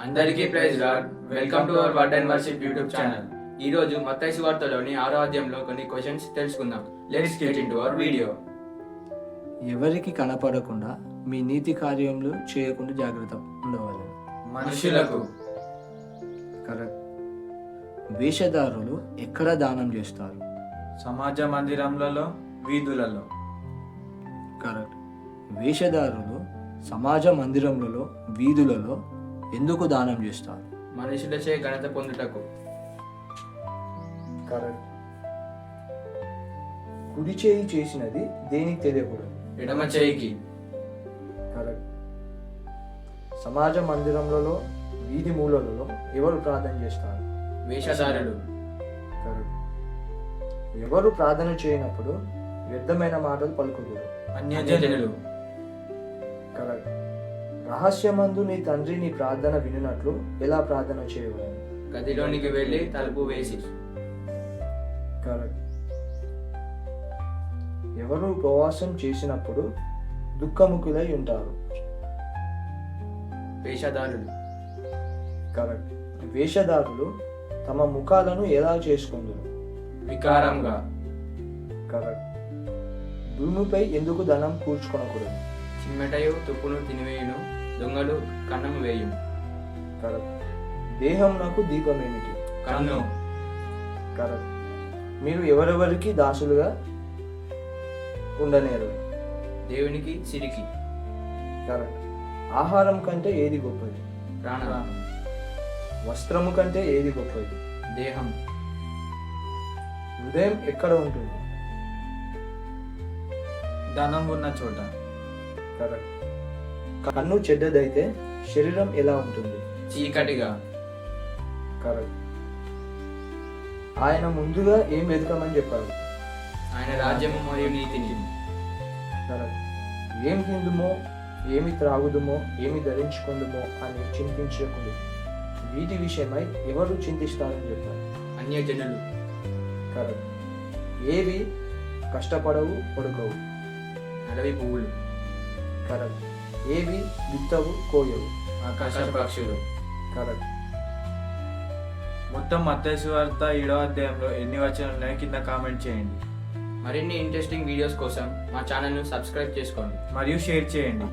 అందరికీ praise Lord. Welcome to our word and worship YouTube channel. ఈ రోజు మత్తయి సువార్తలోని 6వ అధ్యాయంలో కొన్ని క్వశ్చన్స్ తెలుసుకుందాం. Let's get into our video. ఎవరికి కనపడకుండా మీ నీతి కార్యములు చేయకుండా జాగ్రత్త ఉండవాలి. మనుషులకు. కరెక్ట్. వేషధారులు ఎక్కడ దానం చేస్తారు? సమాజ మందిరములలో, వీధులలో. కరెక్ట్. వేషధారులు సమాజ మందిరములలో, వీధులలో ఎందుకు దానం చేస్తారు? మనుషులచే ఘనత పొందుటకు. కరెక్ట్. కుడి చేయి చేసినది దేనికి తెలియకూడదు? ఎడమ చేయికి. కరెక్ట్. సమాజ మందిరములలో, వీధి మూలలలో ఎవరు ప్రార్థన చేస్తారు? వేషధారులు. కరెక్ట్. ఎవరు ప్రార్థన చేయనప్పుడు వ్యర్థమైన మాటలు పలుకకూడదు? అన్యజనులు. కరెక్ట్. రహస్యమందు నీ తండ్రి నీ ప్రార్థన వినున్నట్లు ఎలా ప్రార్థన చేయగలను? గదిలోనికి వెళ్ళి తలుపు వేసి. కరెక్ట్. ఎవరు ఉపవాసం చేసినప్పుడు దుఃఖముఖులై ఉంటారు? వేషధారులు. కరెక్ట్. వేషధారులు తమ ముఖాలను ఎలా చేసుకుందరు? వికారంగా. కరెక్ట్. భూమిపై ఎందుకు ధనం కూర్చుకొనకూడదు? చిమ్మెటయు తుప్పును తినివేయును, దొంగలు కన్నము వేయును. కరెక్ట్. దేహంనకు దీపం ఏమిటి? కన్ను. కరెక్ట్. మీరు ఎవరెవరికి దాసులుగా ఉండనేరు? దేవునికి సిరికి. కరెక్ట్. ఆహారం కంటే ఏది గొప్పది? ప్రాణం. వస్త్రము కంటే ఏది గొప్పది? దేహం. హృదయం ఎక్కడ ఉంటుంది? ధనం ఉన్న చోట. కరెక్ట్. కన్ను చెడ్డదైతే శరీరం ఎలా ఉంటుంది? చీకటిగా. కరెక్ట్. ఆయన ముందుగా ఏం వెతకమని చెప్పారు? ఆయన రాజ్యము మరియు నీతిని. కరెక్ట్. ఏం తిందుమో, ఏమి త్రాగుదుమో, ఏమి ధరించుకుందుమో అని చింతించకూడదు. వీటి విషయమై ఎవరు చింతిస్తారని చెప్పారు? అన్యజనులు. కరెక్ట్. ఏవి కష్టపడవు, పొడకవు? అడవి పువ్వులు. కరెక్ట్. ఏవి విత్తవు, కోయవు? ఆకాశ పక్షులు. కరెక్ట్. మొత్తం మత్తయి సువార్త 7వ అధ్యాయంలో ఎన్ని వచనాలు ఉన్నాయో కింద కామెంట్ చేయండి మరిన్ని ఇంట్రెస్టింగ్ వీడియోస్ కోసం మా ఛానల్ను సబ్స్క్రైబ్ చేసుకోండి. మరియు షేర్ చేయండి.